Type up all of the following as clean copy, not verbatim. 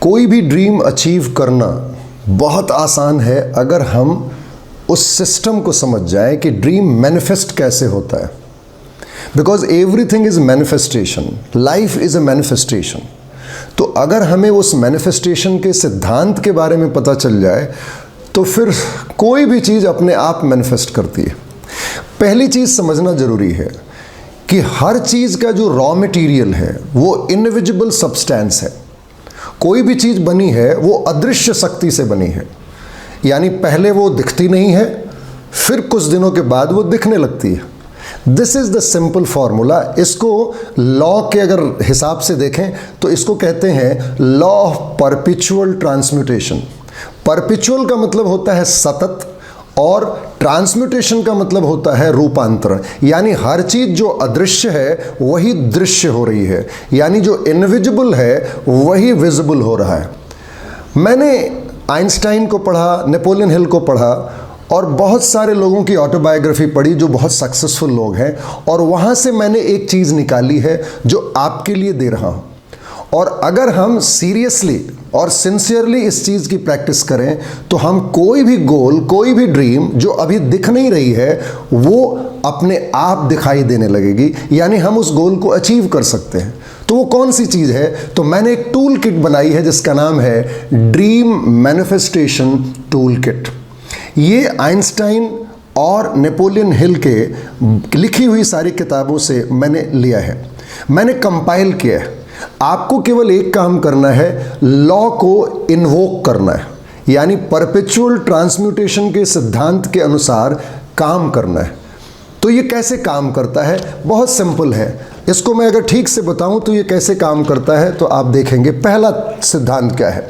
कोई भी dream achieve करना बहुत आसान है अगर हम उस सिस्टम को समझ जाएं कि ड्रीम मैनिफेस्ट कैसे होता है। Because everything is manifestation, life is a manifestation. तो अगर हमें उस मैनिफेस्टेशन के सिद्धांत के बारे में पता चल जाए तो फिर कोई भी चीज़ अपने आप मैनिफेस्ट करती है। पहली चीज़ समझना ज़रूरी है कि हर चीज़ का जो रॉ मटेरियल है वो इनविजिबल सब्सटेंस है। कोई भी चीज़ बनी है वो अदृश्य शक्ति से बनी है, यानी पहले वो दिखती नहीं है, फिर कुछ दिनों के बाद वो दिखने लगती है। This is the simple formula. इसको लॉ के अगर हिसाब से देखें तो इसको कहते हैं law of perpetual transmutation. Perpetual का मतलब होता है सतत और ट्रांसम्यूटेशन का मतलब होता है रूपांतरण। यानी हर चीज़ जो अदृश्य है वही दृश्य हो रही है, यानी जो इनविजिबल है वही विजिबल हो रहा है। मैंने आइंस्टाइन को पढ़ा, नेपोलियन हिल को पढ़ा और बहुत सारे लोगों की ऑटोबायोग्राफी पढ़ी जो बहुत सक्सेसफुल लोग हैं, और वहाँ से मैंने एक चीज़ निकाली है जो आपके लिए दे रहा हूँ। और अगर हम सीरियसली और सिंसियरली इस चीज़ की प्रैक्टिस करें तो हम कोई भी गोल, कोई भी ड्रीम जो अभी दिख नहीं रही है वो अपने आप दिखाई देने लगेगी, यानी हम उस गोल को अचीव कर सकते हैं। तो वो कौन सी चीज़ है? तो मैंने एक टूल किट बनाई है जिसका नाम है ड्रीम मैनिफेस्टेशन टूल किट। ये आइंस्टाइन और नेपोलियन हिल के लिखी हुई सारी किताबों से मैंने लिया है, मैंने कंपाइल किया है। आपको केवल एक काम करना है, लॉ को इन्वोक करना है, यानी परपेचुअल ट्रांसम्यूटेशन के सिद्धांत के अनुसार काम करना है। तो ये कैसे काम करता है? बहुत सिंपल है। इसको मैं अगर ठीक से बताऊं तो ये कैसे काम करता है तो आप देखेंगे। पहला सिद्धांत क्या है?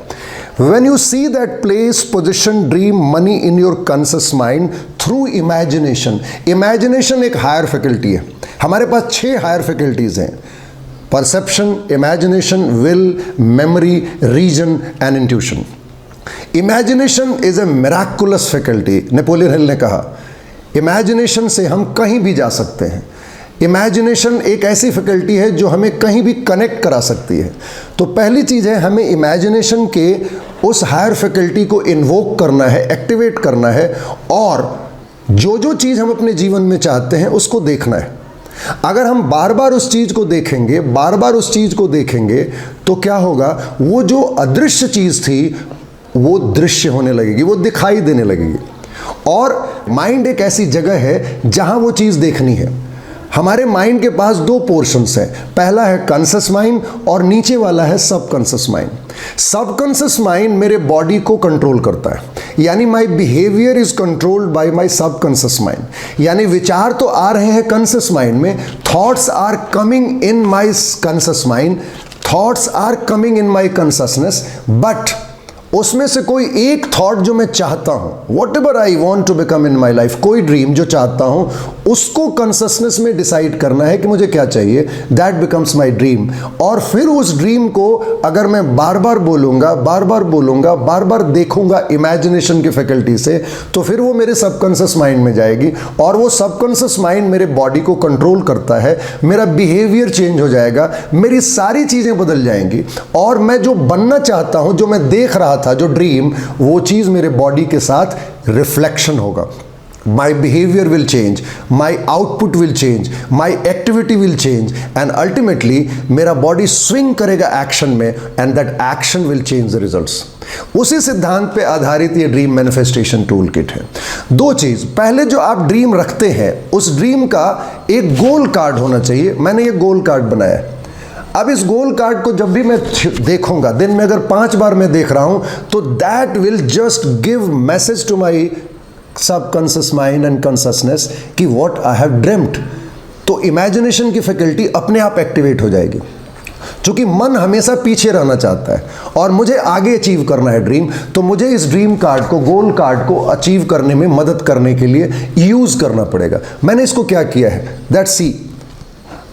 When you see that place, position, dream, money in your conscious mind through imagination. Imagination एक हायर फैकल्टी है। हमारे पास 6 हायर फैकल्टीज हैं: perception, imagination, will, memory, reason and intuition. Imagination is a miraculous faculty. Napoleon Hill ने कहा imagination से हम कहीं भी जा सकते हैं। इमेजिनेशन एक ऐसी फैकल्टी है जो हमें कहीं भी कनेक्ट करा सकती है। तो पहली चीज़ है, हमें इमेजिनेशन के उस हायर फैकल्टी को इन्वोक करना है, एक्टिवेट करना है, और जो जो चीज़ हम अपने जीवन में चाहते हैं उसको देखना है। अगर हम बार बार उस चीज़ को देखेंगे, बार बार उस चीज़ को देखेंगे तो क्या होगा? वो जो अदृश्य चीज़ थी वो दृश्य होने लगेगी, वो दिखाई देने लगेगी। और माइंड एक ऐसी जगह है जहां वो चीज़ देखनी है। हमारे माइंड के पास 2 पोर्शंस हैं, पहला है कॉन्शियस माइंड और नीचे वाला है सबकॉन्शियस माइंड। सबकॉन्शियस माइंड मेरे बॉडी को कंट्रोल करता है, यानी my behaviour is controlled by my subconscious mind. यानी विचार तो आ रहे हैं कॉन्शियस माइंड में, thoughts are coming in my conscious mind, thoughts are coming in my consciousness, but उसमें से कोई एक थॉट जो मैं चाहता हूं, whatever I want to become in my life, कोई ड्रीम जो चाहता हूं उसको कॉन्शियसनेस में डिसाइड करना है कि मुझे क्या चाहिए, दैट बिकम्स माई ड्रीम। और फिर उस ड्रीम को अगर मैं बार बार बोलूंगा, बार बार बोलूंगा, बार बार देखूंगा इमेजिनेशन की फैकल्टी से, तो फिर वो मेरे सबकॉन्शियस माइंड में जाएगी और वो सबकॉन्शियस माइंड मेरे बॉडी को कंट्रोल करता है। मेरा बिहेवियर चेंज हो जाएगा, मेरी सारी चीज़ें बदल जाएंगी, और मैं जो बनना चाहता हूं, जो मैं देख रहा था, जो ड्रीम, वो चीज मेरे बॉडी के साथ रिफ्लेक्शन होगा। My behaviour will change, my output will change, my activity will change, and ultimately मेरा बॉडी स्विंग करेगा एक्शन में, and that action will change the results. उसी सिद्धांत पे आधारित ये ड्रीम मैनिफेस्टेशन टूल किट है। 2 चीज, पहले जो आप ड्रीम रखते हैं उस ड्रीम का एक गोल कार्ड होना चाहिए। मैंने ये गोल कार्ड बनाया है। अब इस गोल कार्ड को जब भी मैं देखूंगा, दिन में अगर 5 बार मैं देख रहा हूं, तो that will just give message to my subconscious mind and consciousness कि व्हाट आई हैव ड्रीम्ड। तो इमेजिनेशन की फैकल्टी अपने आप एक्टिवेट हो जाएगी, क्योंकि मन हमेशा पीछे रहना चाहता है और मुझे आगे अचीव करना है ड्रीम। तो मुझे इस ड्रीम कार्ड को, गोल कार्ड को अचीव करने में मदद करने के लिए यूज करना पड़ेगा। मैंने इसको क्या किया है, दैट सी,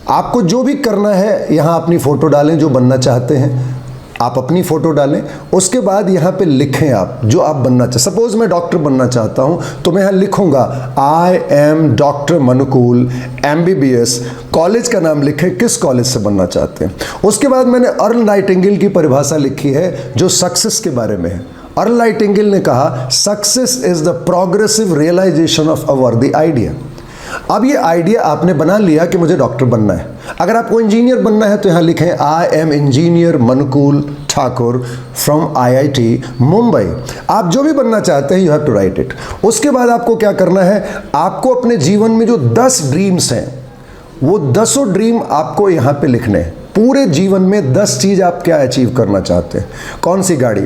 आपको जो भी करना है, यहाँ अपनी फ़ोटो डालें जो बनना चाहते हैं, आप अपनी फ़ोटो डालें, उसके बाद यहाँ पे लिखें आप जो आप बनना चाहते। सपोज़ मैं डॉक्टर बनना चाहता हूँ तो मैं यहाँ लिखूँगा आई एम डॉक्टर मनुकुल MBBS, कॉलेज का नाम लिखें, किस कॉलेज से बनना चाहते हैं। उसके बाद मैंने अर्ल नाइटिंगेल की परिभाषा लिखी है जो सक्सेस के बारे में है। अर्ल नाइटिंगेल ने कहा success is the progressive realisation of a worthy idea. अब ये आइडिया आपने बना लिया कि मुझे डॉक्टर बनना है। अगर आपको इंजीनियर बनना है तो यहाँ लिखें I am engineer Manukul Thakur from IIT Mumbai. आप जो भी बनना चाहते हैं you have to write it. उसके बाद आपको क्या करना है, आपको अपने जीवन में जो 10 ड्रीम्स हैं वो 10 ड्रीम आपको यहाँ पे लिखने हैं। पूरे जीवन में 10 चीज़ आप क्या अचीव करना चाहते हैं, कौन सी गाड़ी,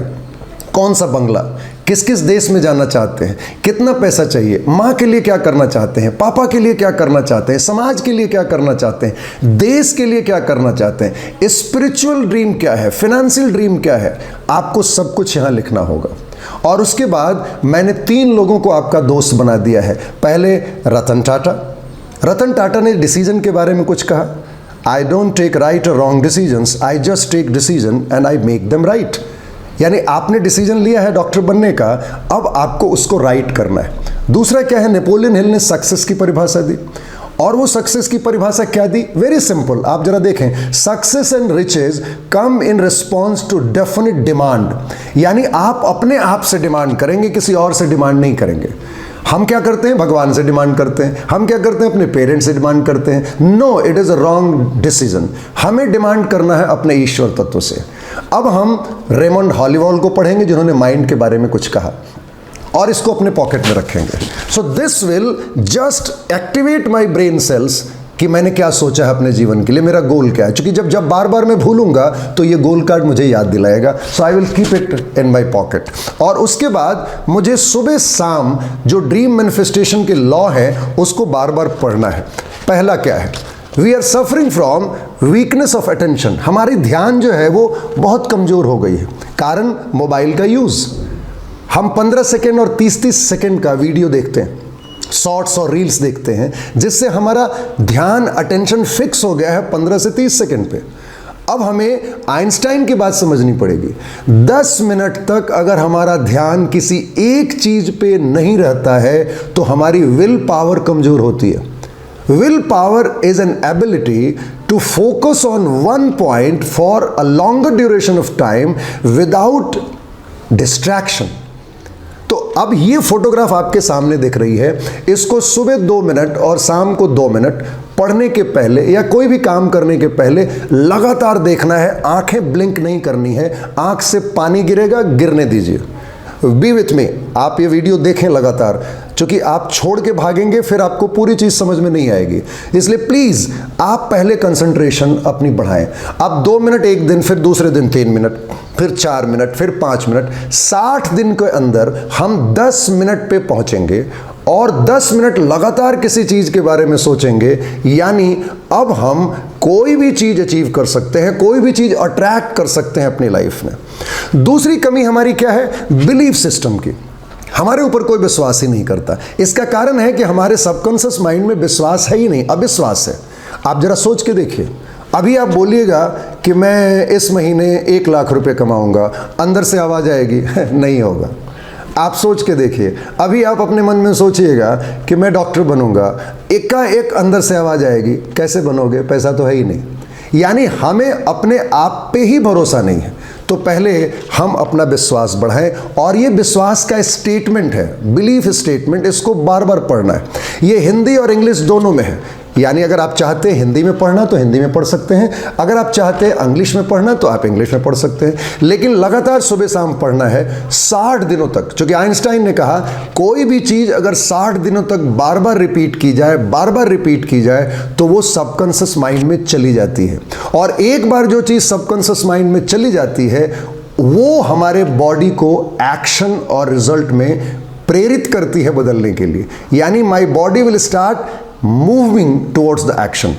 कौन सा बंगला, किस किस देश में जाना चाहते हैं, कितना पैसा चाहिए, माँ के लिए क्या करना चाहते हैं, पापा के लिए क्या करना चाहते हैं, समाज के लिए क्या करना चाहते हैं, देश के लिए क्या करना चाहते हैं, स्पिरिचुअल ड्रीम क्या है, फाइनेंशियल ड्रीम क्या है, आपको सब कुछ यहाँ लिखना होगा। और उसके बाद मैंने 3 लोगों को आपका दोस्त बना दिया है। पहले रतन टाटा। रतन टाटा ने डिसीजन के बारे में कुछ कहा, आई डोंट टेक राइट और wrong decisions, I just take decision and I make them right. यानी आपने डिसीजन लिया है डॉक्टर बनने का, अब आपको उसको राइट करना है। दूसरा क्या है, नेपोलियन हिल ने सक्सेस की परिभाषा दी, और वो सक्सेस की परिभाषा क्या दी, वेरी सिंपल, आप जरा देखें, success and riches come in response to definite demand. यानी आप अपने आप से डिमांड करेंगे, किसी और से डिमांड नहीं करेंगे। हम क्या करते हैं, भगवान से डिमांड करते हैं, हम क्या करते हैं, अपने पेरेंट्स से डिमांड करते हैं। No, it is a wrong decision. हमें डिमांड करना है अपने ईश्वर तत्व से। अब हम रेमंड हॉलीवॉल को पढ़ेंगे जिन्होंने माइंड के बारे में कुछ कहा, और इसको अपने पॉकेट में रखेंगे। So this will just activate my brain cells कि मैंने क्या सोचा है अपने जीवन के लिए, मेरा गोल क्या है। क्योंकि जब बार बार मैं भूलूंगा तो ये गोल कार्ड मुझे याद दिलाएगा। So I will keep it in my pocket. और उसके बाद मुझे सुबह शाम जो ड्रीम मैनिफेस्टेशन के लॉ है उसको बार बार पढ़ना है। पहला क्या है, we are suffering from weakness of attention. हमारी ध्यान जो है वो बहुत कमज़ोर हो गई है, कारण मोबाइल का यूज़। हम 15 सेकेंड और 30-30 सेकेंड का वीडियो देखते हैं, शॉर्ट्स और रील्स देखते हैं, जिससे हमारा ध्यान अटेंशन फिक्स हो गया है 15 से 30 सेकेंड पे। अब हमें आइंस्टाइन की बात समझनी पड़ेगी। 10 मिनट तक अगर हमारा ध्यान किसी एक चीज पे नहीं रहता है तो हमारी विल पावर कमजोर होती है। Will power is an ability to focus on one point for a longer duration of time without distraction. तो अब ये फोटोग्राफ आपके सामने दिख रही है, इसको सुबह 2 मिनट और शाम को 2 मिनट पढ़ने के पहले या कोई भी काम करने के पहले लगातार देखना है। आंखें ब्लिंक नहीं करनी है, आंख से पानी गिरेगा, गिरने दीजिए। बी विथ मी, आप ये वीडियो देखें लगातार, क्योंकि आप छोड़ के भागेंगे फिर आपको पूरी चीज़ समझ में नहीं आएगी। इसलिए प्लीज़ आप पहले कंसंट्रेशन अपनी बढ़ाएं। अब 2 मिनट एक दिन, फिर दूसरे दिन 3 मिनट, फिर 4 मिनट, फिर 5 मिनट। 60 दिन के अंदर हम 10 मिनट पे पहुंचेंगे और 10 मिनट लगातार किसी चीज़ के बारे में सोचेंगे। यानी अब हम कोई भी चीज़ अचीव कर सकते हैं, कोई भी चीज़ अट्रैक्ट कर सकते हैं अपनी लाइफ में। दूसरी कमी हमारी क्या है, बिलीफ सिस्टम की। हमारे ऊपर कोई विश्वास ही नहीं करता। इसका कारण है कि हमारे सबकॉन्शियस माइंड में विश्वास है ही नहीं, अविश्वास है। आप जरा सोच के देखिए, अभी आप बोलिएगा कि मैं इस महीने 1 लाख रुपए कमाऊंगा, अंदर से आवाज़ आएगी नहीं होगा। आप सोच के देखिए, अभी आप अपने मन में सोचिएगा कि मैं डॉक्टर बनूंगा, एकाएक अंदर से आवाज़ आएगी, कैसे बनोगे, पैसा तो है ही नहीं। यानी हमें अपने आप पे ही भरोसा नहीं है। तो पहले हम अपना विश्वास बढ़ाएं, और ये विश्वास का स्टेटमेंट है, बिलीफ स्टेटमेंट, इसको बार बार पढ़ना है। ये हिंदी और इंग्लिश दोनों में है। यानी अगर आप चाहते हैं हिंदी में पढ़ना तो हिंदी में पढ़ सकते हैं, अगर आप चाहते हैं इंग्लिश में पढ़ना तो आप इंग्लिश में पढ़ सकते हैं। लेकिन लगातार सुबह शाम पढ़ना है 60 दिनों तक, क्योंकि आइंस्टाइन ने कहा कोई भी चीज़ अगर 60 दिनों तक बार बार रिपीट की जाए, बार बार रिपीट की जाए, तो वो सबकॉन्शियस माइंड में चली जाती है। और एक बार जो चीज़ सबकॉन्शियस माइंड में चली जाती है वो हमारे बॉडी को एक्शन और रिजल्ट में प्रेरित करती है बदलने के लिए। यानी my body will start moving towards the action.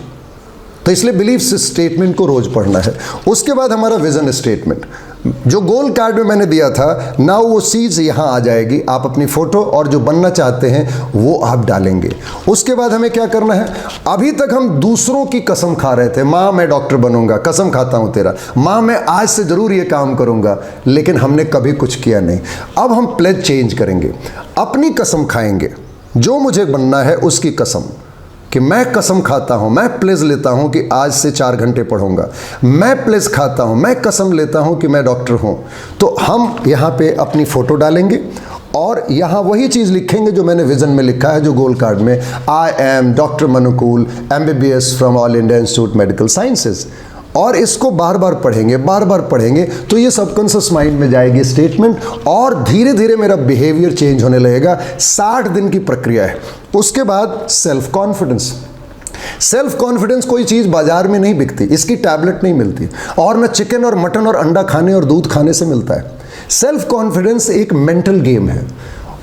तो इसलिए बिलीफ स्टेटमेंट को रोज पढ़ना है। उसके बाद हमारा विजन स्टेटमेंट। जो गोल कार्ड में मैंने दिया था, नाउ वो चीज़ यहाँ आ जाएगी। आप अपनी फ़ोटो और जो बनना चाहते हैं वो आप डालेंगे। उसके बाद हमें क्या करना है, अभी तक हम दूसरों की कसम खा रहे थे, माँ मैं डॉक्टर बनूंगा, कसम खाता हूँ तेरा, माँ मैं आज से ज़रूर ये काम करूँगा, लेकिन हमने कभी कुछ किया नहीं। अब हम प्लेज चेंज करेंगे, अपनी कसम खाएंगे, जो मुझे बनना है उसकी कसम, कि मैं कसम खाता हूँ, मैं प्लेज लेता हूँ कि आज से 4 घंटे पढ़ूंगा, मैं प्लेज खाता हूँ, मैं कसम लेता हूँ कि मैं डॉक्टर हूँ। तो हम यहाँ पे अपनी फ़ोटो डालेंगे और यहाँ वही चीज़ लिखेंगे जो मैंने विज़न में लिखा है, जो गोल कार्ड में, I am doctor Manukul MBBS from All India Institute Medical Sciences. और इसको बार बार पढ़ेंगे, बार बार पढ़ेंगे, तो ये सबकॉन्शियस माइंड में जाएगी स्टेटमेंट, और धीरे धीरे मेरा बिहेवियर चेंज होने लगेगा। 60 दिन की प्रक्रिया है। उसके बाद सेल्फ कॉन्फिडेंस। सेल्फ कॉन्फिडेंस कोई चीज़ बाजार में नहीं बिकती, इसकी टैबलेट नहीं मिलती, और न चिकन और मटन और अंडा खाने और दूध खाने से मिलता है। सेल्फ कॉन्फिडेंस एक मेंटल गेम है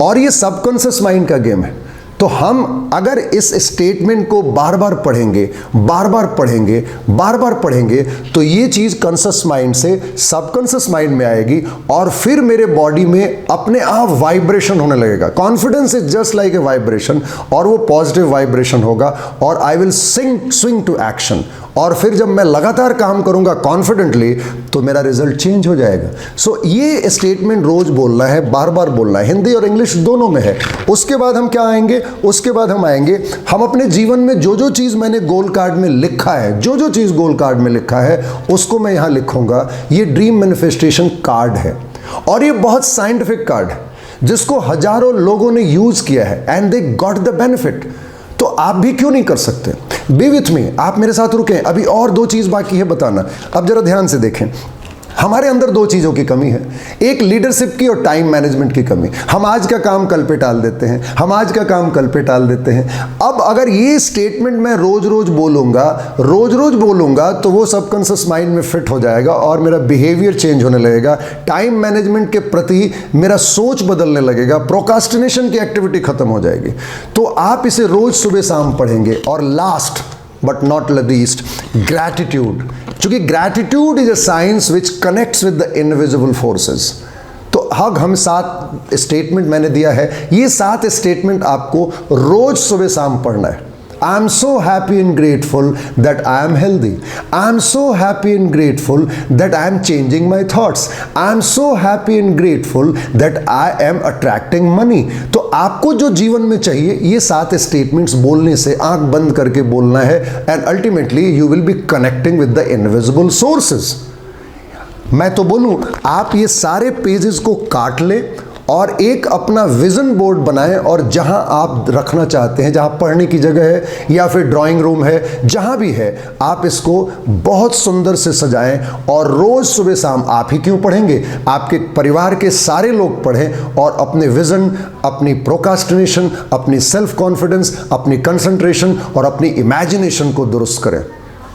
और ये सबकॉन्शियस माइंड का गेम है। तो हम अगर इस स्टेटमेंट को बार बार पढ़ेंगे, बार बार पढ़ेंगे, बार बार पढ़ेंगे, तो ये चीज़ कॉन्शियस माइंड से सबकॉन्शियस माइंड में आएगी और फिर मेरे बॉडी में अपने आप वाइब्रेशन होने लगेगा। Confidence is just like a vibration, और वो पॉजिटिव वाइब्रेशन होगा, और I will swing to action. और फिर जब मैं लगातार काम करूंगा कॉन्फिडेंटली, तो मेरा रिजल्ट चेंज हो जाएगा। सो ये स्टेटमेंट रोज बोलना है, बार बार बोलना है, हिंदी और इंग्लिश दोनों में है। उसके बाद हम क्या आएंगे, उसके बाद हम आएंगे, हम अपने जीवन में जो जो चीज़ मैंने गोल कार्ड में लिखा है, जो जो चीज़ गोल कार्ड में लिखा है, उसको मैं यहाँ लिखूंगा। ये ड्रीम मैनिफेस्टेशन कार्ड है, और ये बहुत साइंटिफिक कार्ड है, जिसको हजारों लोगों ने यूज किया है and they got the benefit. तो आप भी क्यों नहीं कर सकते? बी विथ मी, आप मेरे साथ रुकें, अभी और 2 चीज़ बाकी है बताना। अब जरा ध्यान से देखें, हमारे अंदर 2 चीज़ों की कमी है, एक लीडरशिप की और टाइम मैनेजमेंट की कमी। हम आज का काम कल पे टाल देते हैं, हम आज का काम कल पे टाल देते हैं। अब अगर ये स्टेटमेंट मैं रोज रोज बोलूँगा तो वो सबकॉन्शियस माइंड में फिट हो जाएगा और मेरा बिहेवियर चेंज होने लगेगा। टाइम मैनेजमेंट के प्रति मेरा सोच बदलने लगेगा, प्रोक्रास्टिनेशन की एक्टिविटी खत्म हो जाएगी। तो आप इसे रोज सुबह शाम पढ़ेंगे। और last but not least, gratitude. क्योंकि gratitude is a science which connects with the invisible forces. तो हम 7 स्टेटमेंट मैंने दिया है, ये 7 स्टेटमेंट आपको रोज सुबह शाम पढ़ना है। I am so happy and grateful that I am healthy. I am so happy and grateful that I am changing my thoughts. I am so happy and grateful that I am attracting money. तो आपको जो जीवन में चाहिए, ये 7 statements बोलने से, आंख बंद करके बोलना है, and ultimately you will be connecting with the invisible sources. मैं तो बोलूं, आप ये सारे पेजेस को काट लें और एक अपना विजन बोर्ड बनाएं, और जहां आप रखना चाहते हैं, जहां पढ़ने की जगह है या फिर ड्राइंग रूम है, जहां भी है, आप इसको बहुत सुंदर से सजाएं। और रोज सुबह शाम आप ही क्यों पढ़ेंगे, आपके परिवार के सारे लोग पढ़ें और अपने विजन, अपनी प्रोक्रास्टिनेशन, अपनी सेल्फ कॉन्फिडेंस, अपनी कंसंट्रेशन और अपनी इमेजिनेशन को दुरुस्त करें।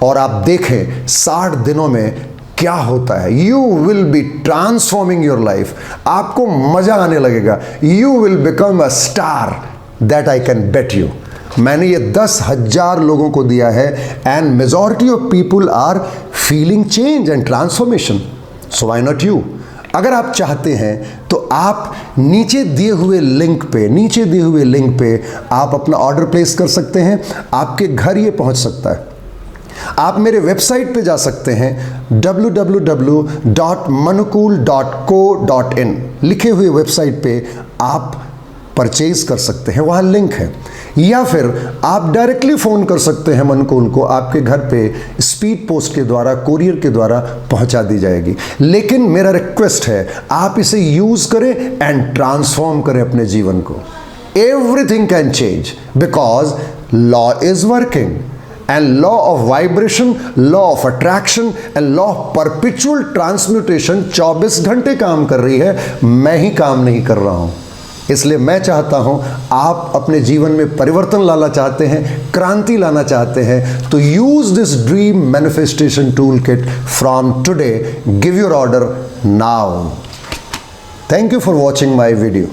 और आप देखें 60 दिनों में क्या होता है। You will be transforming your life. आपको मजा आने लगेगा। You will become a star, that I can bet you. मैंने ये 10,000 लोगों को दिया है, and majority of people are feeling change and transformation. So why not you? अगर आप चाहते हैं तो आप नीचे दिए हुए लिंक पे आप अपना ऑर्डर प्लेस कर सकते हैं। आपके घर ये पहुंच सकता है। आप मेरे वेबसाइट पे जा सकते हैं, www.manukul.co.in लिखे हुए वेबसाइट पे आप परचेज कर सकते हैं, वहाँ लिंक है। या फिर आप डायरेक्टली फ़ोन कर सकते हैं मनुकूल को, आपके घर पे स्पीड पोस्ट के द्वारा, कुरियर के द्वारा पहुंचा दी जाएगी। लेकिन मेरा रिक्वेस्ट है, आप इसे यूज़ करें एंड ट्रांसफॉर्म करें अपने जीवन को। Everything can change because law is working, and law of vibration, law of attraction and law of perpetual transmutation 24 घंटे काम कर रही है। मैं ही काम नहीं कर रहा हूं। इसलिए मैं चाहता हूं, आप अपने जीवन में परिवर्तन लाना चाहते हैं, क्रांति लाना चाहते हैं, तो use this dream manifestation tool kit from today. Give your order now. Thank you for watching my video.